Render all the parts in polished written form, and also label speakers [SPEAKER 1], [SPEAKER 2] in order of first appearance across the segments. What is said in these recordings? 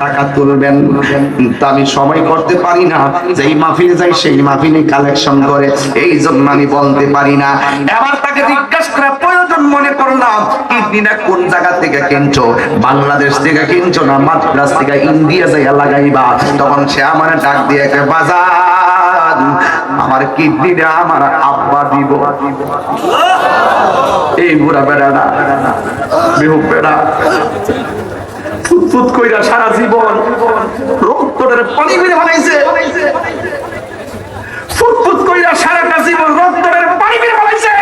[SPEAKER 1] টাকা তুলবেন, তা আমি সময় করতে পারি না, যেই মাহফিলে যাই সেই মাহফিলে কালেকশন করে, এই জন্য আমি বলতে পারি না। এবার তাকে জিজ্ঞাসা করা প্রয়োজন মনে করলাম, কিডনিটা কোন জায়গা থেকে কিনছো? বাংলাদেশ থেকে কিনছো না মাদ্রাজ থেকে ইন্ডিয়া যাইয়া লাগাইবা? তখন সে আমার ডাক দিয়ে বাজার, আমার কিডনিটা আমার আব্বা দিব। এই বুড়া বেড়াটা বেহুব বেড়া ফুটফুট কইরা সারা জীবন রক্তটার পানি মেরে বানাইছে, ফুটফুট কইরা সারাটা জীবন রক্তটার পানি মেরে বানাইছে।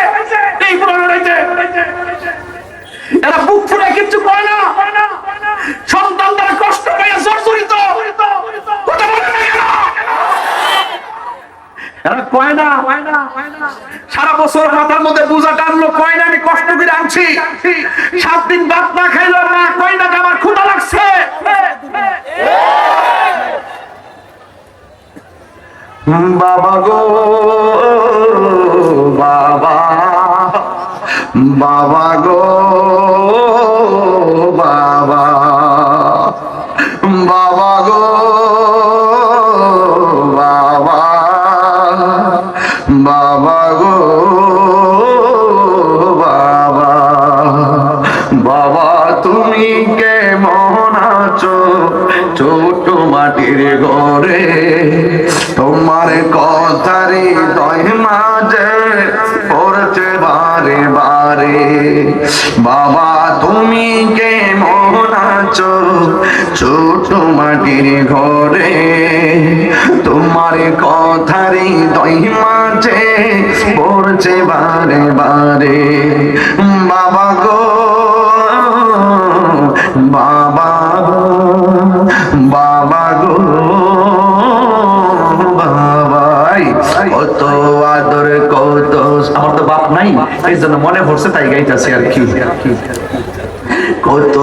[SPEAKER 1] এই বুড়া বেড়াইতে এরা বুক ফুলে কিছু করে না, সন্তান তারা কষ্ট পাইয়া জর্জরিত, কথা বলে না কেন? এরা কয় না সারা বছর মাথার মধ্যে বোঝা টানলো, কয় না আমি কষ্ট করে আনছি, 7 দিন ভাত না খাইলো না, কয় না আমার ক্ষুধা লাগছে। বাবা গো বাবা, বাবা গো বাবা, বাবা গো বাবা, বাবা গো বাবা, বাবা তুমি কেমন আছো ছোট মাটির ঘরে? তোমার কথারে দয় মাঝে পড়ছে বারে বারে। বাবা তুমি কেমন আছো ছোট মাটির ঘরে? তোমার কথারে দয় মাঝে পড়ছে বারে বারে। বাবা গো বাবা, বাবা গো বাবা, কত আদর কত, আমার তো বাপ নাই এই জন্য মনে পড়ছে তাই গাইতেছি আর কি। কত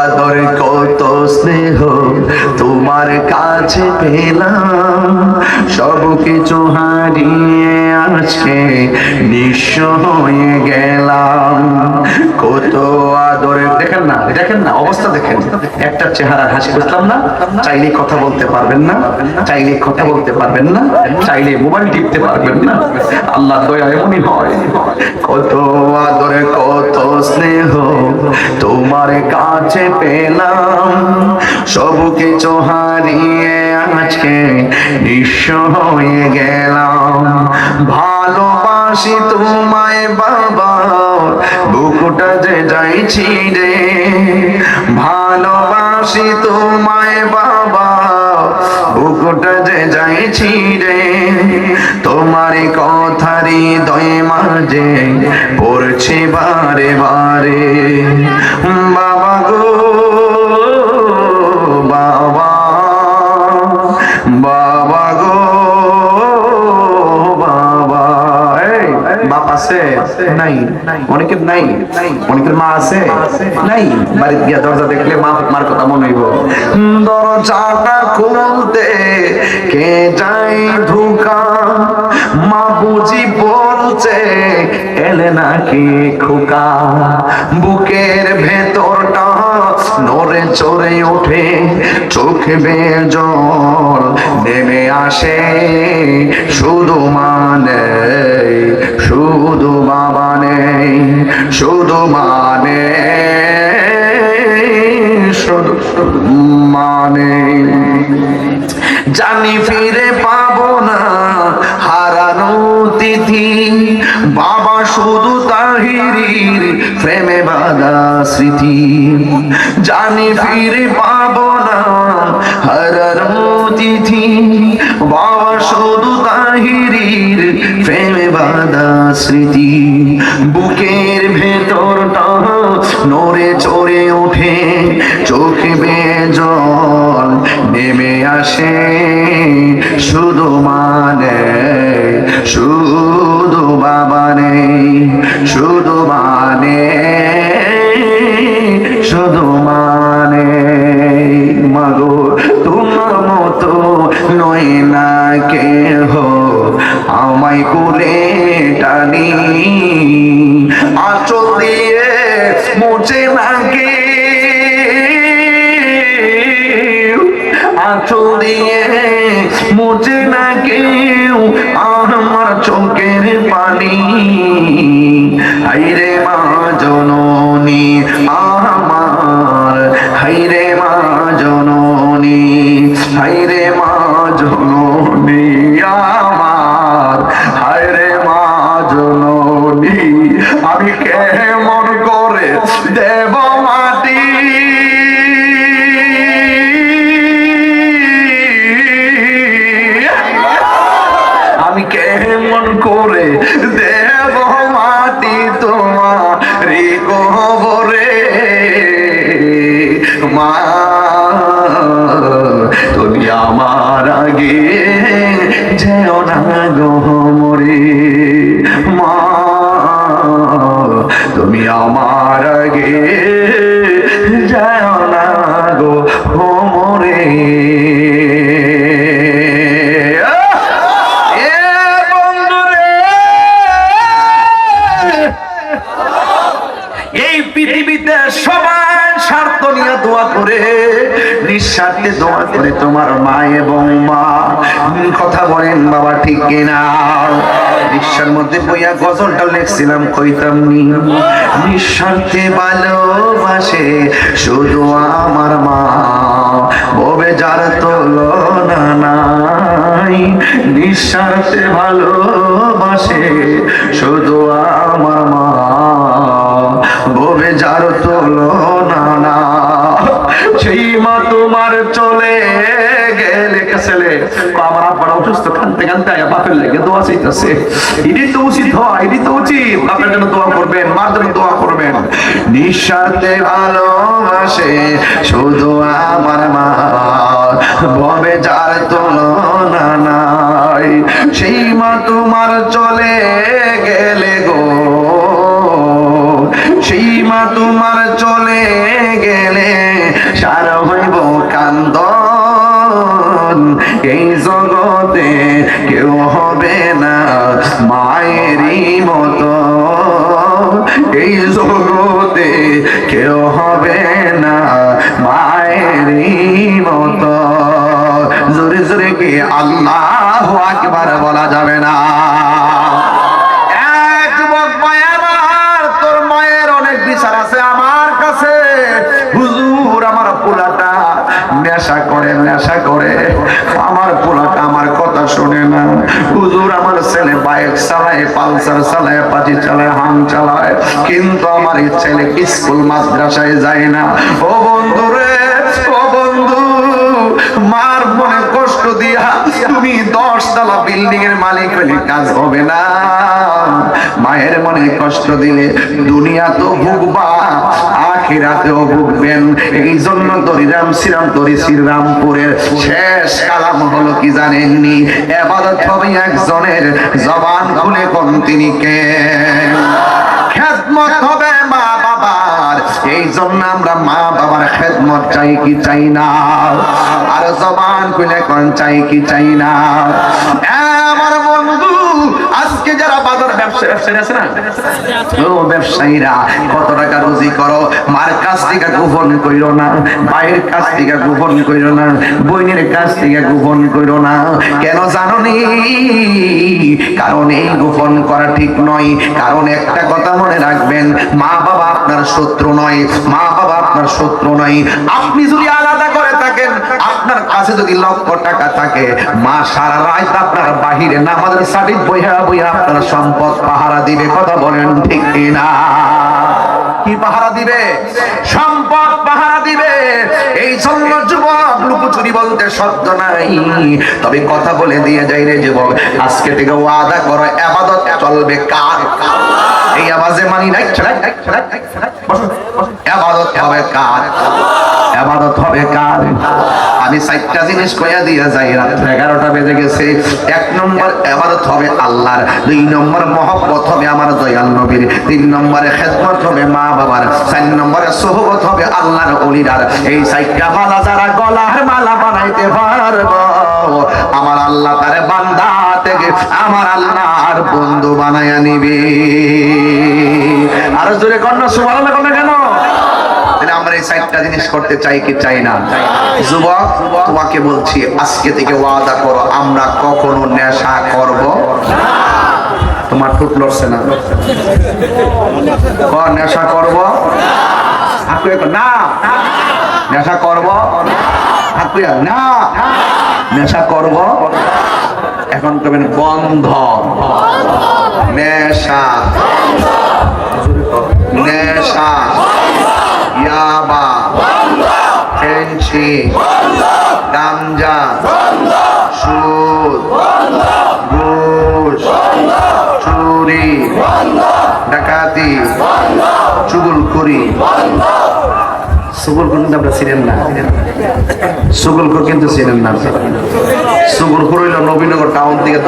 [SPEAKER 1] আদর কত স্নেহ তোমার কাছে পেলাম, সব কিছু হারিয়ে আজকে নিঃস্ব হয়ে গেলাম। কত আদর, দেখেন না দেখেন না অবস্থা দেখেন, একটা চেহারা হাসি বুঝলাম না, চাইলে কথা বলতে পারবেন না, চাইলে কথা বলতে পারবেন না, চাইলে মোবাইল টিপতে পারবেন না, আল্লাহ দয়া এমনই হয়। কত আদর কত স্নেহ তোমার কাছে পেলাম, সব কিছু হারিয়ে আজকে নিঃস্ব হয়ে গেলাম। ভালোবাসি তোমায় বাবা, বুকটা যে যাইছি রে, ভালোবাসি তোমায় বাবা, বুকটা যে যাইছি রে, তোমার কথারি দয় মাঝে পড়ছে বারে বারে। বাবা গো বাবা, বাবা গো বাবা। বাপ আছে নাই? অনেকের নাই, অনেকের মা আছে নাই, বাড়িতে গিয়া দরজা দেখলে মার কথা মনে হইব। দরজাটা খুলতে কে যাই ঢুকা, মা বুঝি বলছে এলে নাকি খোকা। বুকের ভেতরটা নড়ে চড়ে ওঠে, চোখে বেয়ে জল নেমে আসে, শুধু মানে শুধু বাবা নেই, শুধু মানে শুধু মানে। জানি ফিরে পাবো না হারানো তিথি, বাবা শুধু তাহিরির প্রেমে বাঁধা স্মৃতি। জানি ফিরে পাবো না হারানো তিথি, বাবা শুধু তাহিরির প্রেমে বাঁধা স্মৃতি। বুকের ভেতরটা নড়ে চড়ে ওঠে, চোখে বেয়ে জল নেমে আসে, শুধু মানে শুধু বাবা নেই, শুধু মানে শুধু মানে। মাগো তোমার মতো নয় না কেহ আমায় কোলে টানি, আঁচল দিয়ে মুছে নাকি আঁচল দিয়ে মুছে না কেউ আমার চোখের পানি। হায়রে মা জননী আমার, হায়রে মা জননী, হায়রে মা জননী আমার, হায়রে মা জননী আমি কেমন করে দেব মাটি। আমি কেমন করে দেব মাটি তোমার কবরে। মা তুমি আমার আগে যেও না গো মরে। মা তুমি আমার আগে যেও না গো মরে। এই পৃথিবীতে সবাই স্বার্থ নিয়ে দোয়া করে, নিঃস্বার্থে দোয়া করে তোমার মা এবং মা। কথা বলেন বাবা ঠিক কিনা? রিক্সার মধ্যে বইয়া গজলটা লিখছিলাম, কইতাম নি নিঃস্বার্থে ভালোবাসে শুধু আমার মা, ববে যার তুলনা নাই। নিঃস্বার্থে ভালোবাসে শুধু আমার মা, ববে যার তুলনা না। সেই মা তোমার চলে গেলে ছেলে আমার আব্বার অসুস্থ, কানতে কানতে বাপের লেগে দোয়া চাইতেছে। এটি তো উচিত হয়, এটি তো উচিত বাপের জন্য দোয়া করবেন, মার জন্য দোয়া করবেন। নিঃস্বার্থে ভালোবাসে শুধু আমার মা, ববে যার তুলনা নাই। সেই মা তোমার চলে গেলে গো, সেই মা তোমার চলে গেলে সারা হইব কান্দন। এই জগতে কেউ হবে না মায়েরই মতো, এই জগতে কেউ হবে না মায়েরই মতো। জোরে জোরে কি আল্লাহু আকবার বলা যাবে না? আমার কাছে হুজুর আমার পোলাটা নেশা করে, নেশা করে, আমার পোলাটা আমার কথা শুনে না। হুজুর আমার ছেলে বাইক চালায়, পালসার চালায়, পাজি চালায়, হাম চালায়, কিন্তু আমার এই ছেলে স্কুল মাদ্রাসায় যায় না। ও বন্ধু রে, ও বন্ধু, মার মনে কষ্ট দিয়া তুমি 10 তলা বিল্ডিং এর মালিক হলে কাজ হবে না। মায়ের মনে কষ্ট দিলে দুনিয়া তো ভুগবা, আখিরাতেও ভুগবেন। এই জন্য দরিরাম শ্রীরামপুরের শেষ কালাম হলো কি জানেননি? ইবাদত হবে একজনের, জবান খুলে কোন তিনি কে। খেদমত হবে মা বাবার, এই জন্য আমরা মা বাবার খেদমত চাই কি চাই না? আর জবান খুলে কোন চাই কি চাই না? আমার বন্ধু আজকে যারা বাজার ব্যবসায়ী আছে না, ও ব্যবসায়ীরা কত টাকা রুজি করো, মার কাছ থেকে গোপন কইরো না, ভাইয়ের কাছ থেকে গোপন কইরো না, বোনের কাছ থেকে গোপন কইরো না। কেন জানো নি? কারণ এই গোপন করা ঠিক নয়। কারণ একটা কথা মনে রাখবেন, মা বাবা আপনার শত্রু নয়, মা বাবা আপনার শত্রু নয়। আপনি যদি আলাদা করে থাকেন, আপনার কাছে যদি লক্ষ টাকা থাকে, মা সারা রাত আপনার বাহিরে নামাজের সাবিত বইয়া বইয়া আপনার সম্পদ পাহারা দিবে। কথা বলেন ঠিক কিনা? কি পাহারা দিবে? সম্পদ পাহারা দিবে। এই জন্য যুবক, লুকোচুরি বলতে শব্দ নাই, তবে কথা বলে দিয়ে যাই রে যুবক, আজকে থেকে ওয়াদা করো ইবাদত চলবে কার? এই আওয়াজে মানি নাই, ইবাদত হবে কার? ইবাদত হবে কার? আমি 4টা জিনিস কইয়া দিয়া যাই, রাত 11টা বেজে গেছে। 1 নম্বর ইবাদত হবে আল্লাহর, 2 নম্বর মহব্বত হবে আমার দয়াল নবীর, 3 নম্বরে খেদমত হবে মা বাবার, 4 নম্বরে সুহবত হবে আল্লাহর ওলিরার। এই 4টা মালা যারা গলার মালা বানাইতে পারবো, আমার আল্লাহ তারে বান্দা থেকে আমার আল্লাহর বন্ধু বানায়া নিবে। আর জোরে কন্যা সুবহানাল্লাহ কেন? আমরা এই চারটা জিনিস করতে চাই কি চাই না? যুবক, তোমাকে বলছি আজকে থেকে ওয়াদা করো আমরা কখনো নেশা করব না। তোমার ঠোঁট লড়ছে না? নেশা করব না, নেশা করব না, নেশা করব। এখন করবেন বন্ধ নেশা, নেশা, ইয়াবা, ফেন্সি, গাঞ্জা, সুদ, ঘুষ, চুরি, ডাকাতি, চুগলখড়ি। সুগলখড় কিন্তু আমরা ছিলেন না, সুগলখড় কিন্তু ছিলেন না। সুগলখড় হইল নবীনগর টাউন থেকে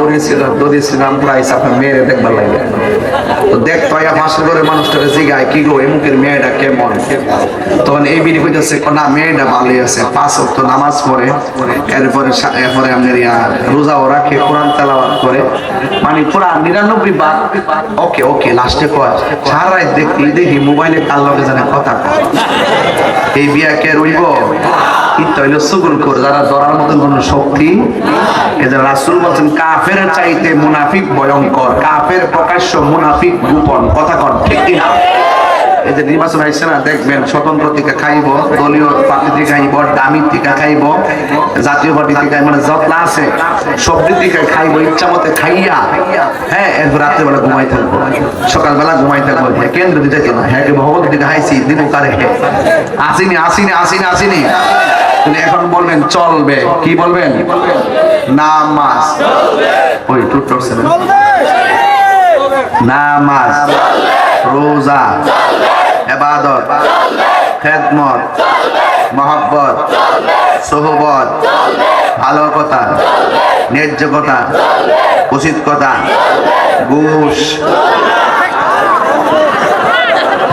[SPEAKER 1] দৌড়িয়েছিলাম প্রায় আপনার মেয়েরে দেখবার লাগে। তো দেখতো পাশের ঘরের মানুষটাকে জিগায় কি গো এমুকের মেয়েটা কেমন, তখন এই বিড়ি কইতেছে না মেয়েটা ভালোই আছে, 5 ওয়াক্ত নামাজ পড়ে, এরপরে আমাদের রোজাও রাখে, কোরআন তেলাওয়াত করে, মানে পুরা 99 বার ওকে ওকে। লাস্টে কয় সারা রাত দেখি মোবাইলে কার লগে জানে কথা কয়। এই বিয়া কে রইব? এটা হইল সুগলখড়, যারা ধরার মতন কোন শক্তি। এদের রাসূল বলেন কাফের চাইতে মুনাফিক ভয়ঙ্কর, কাফের প্রকাশ্য মুনাফিক গোপন। কথা কন ঠিক কিনা? এই যে নির্বাচন হয়েছে না, দেখবেন স্বতন্ত্র থেকে খাইব, দলীয় পার্টি থেকে খাইব, দামি থেকে খাইব, জাতীয় পার্টি থেকে, মানে যতলা আছে সব দিকে খাইব, ইচ্ছা মতে খাইয়া, হ্যাঁ এরপর রাত্রেবেলা ঘুমাই থাকবো, সকালবেলা ঘুমাই থাকবো। হ্যাঁ কেন্দ্র দিতে কেন, হ্যাঁ ভগবত দিকে খাইছি দিব কারে, হ্যাঁ আসিনি আসিনি আসিনি আসিনি। এখন বলবেন চলবে, কি বলবেন? নামাজ, ওই টুট করছে নামাজ, রোজা, ইবাদত, খেদমত, মহব্বত, সোহবত, ভালো কথা, ন্যায্য কথা, উচিত কথা, ঘুষ,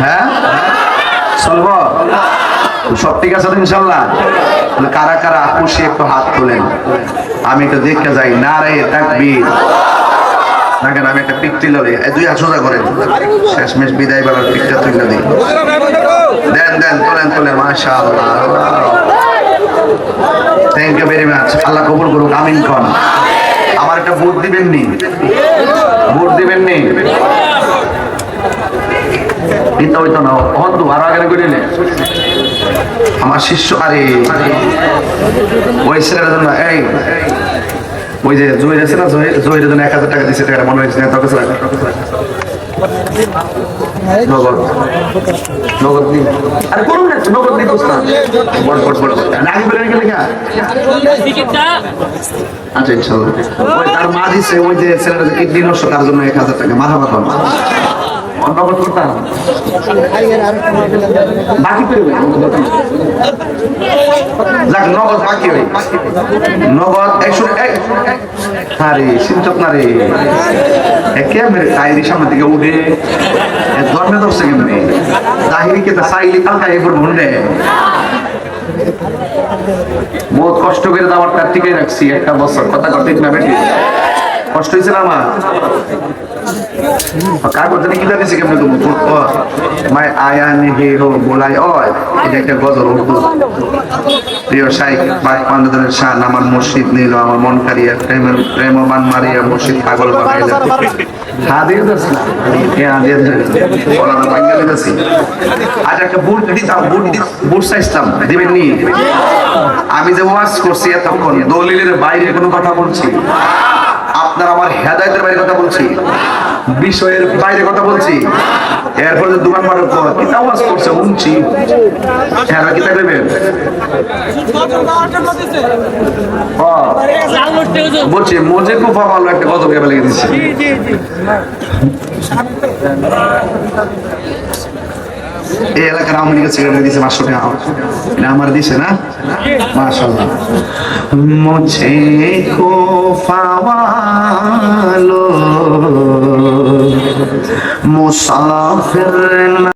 [SPEAKER 1] হ্যাঁ চলব সব ঠিক আছে তো ইনশাল্লাহ? কারা কারা খুশি একটু হাত তোলেন, আমি একটু দেখতে যাই। নারে তাকবীর। দেখেন আমি একটা পিক তুলে দিই, 2 হাত সোজা করেন, শেষমেশ বিদায় বেলার পিকটা তুলে দিই। দেন দেন, তোলেন তোলেন, মাশাআল্লাহ, থ্যাংক ইউ ভেরি মাচ। আল্লাহ কবুল করুক, আমিন কোন। আমার একটা ভোট দিবেন নি? ভোট দিবেন নি? কিন্তু হইতো না, হতো আরো আগে করিলে আমার শিষ্য, আরে ওই ছেলের জন্য, এই ওই যে জহির আছে না, জহিরের জন্য 1000 টাকা দিচ্ছে, টাকা মনে হয়েছে তোর কাছে নগদ, নগদ দিই। আরে করুন না, নগদ দিই দোস্ত না, বড় বড় বড় রাগি বলে গেলে কি? আচ্ছা ইনশাআল্লাহ। ওই তার মা দিছে, ওই যে ছেলেটা কিডনি নষ্ট, তার জন্য 1000 টাকা। মারহাবা কোন নগদ করতাম, বাকি করবে যাক, নগদ বাকি হয়, নগদ 101। আরে চিন্তাত না রে, একেবারে তাইরি সামনে দিকে উঠে ধর্মে ধরছে কেমনি, জাহিরি কে চাইলি কালকা এরপর ভুললে বহুত কষ্ট করে দাওয়ারটা টিকে রাখছি 1 বছর। কথা ঠিক না বেটি? কষ্ট হয়েছে না আমার? কাগজ কি জানিস কেমন মাই আয়ানি হে হো বলাই ওই, এটা একটা গজল। প্রিয় শাইখ পাক পান্ডাদের শান, আমার মুর্শিদ নিল আমার মন কারিয়া, প্রেমবান মারিয়া মুর্শিদ পাগল বানাইল। হাদিয়ে দাস না, হ্যাঁ হাদিয়ে দাস, ওরা বাঙালি দাসি। আজ একটা বুট দিতাম, বুট চাইতাম, দিবেন নি? আমি যে ওয়াজ করছি এতক্ষণ দলিলের বাইরে কোনো কথা বলছি? আপনার আমার হেদায়েতের বাইরে কথা বলছি, বিষয়ের বাইরে কথা বলছি। এরপর যে দোকান মারার পর কি আওয়াজ করছে শুনছি, হ্যাঁ কি থাকবেন বলছি মজে খুব ভালো একটা কথা ভেবে লেগে দিচ্ছে। এই এলাকার আওয়ামী লীগের সেক্রেটারি দিয়েছে 500 টাকা, এটা আমার দিছে না? মাশাআল্লাহ। মুঝে কো ফাওয়ালো মুসাফির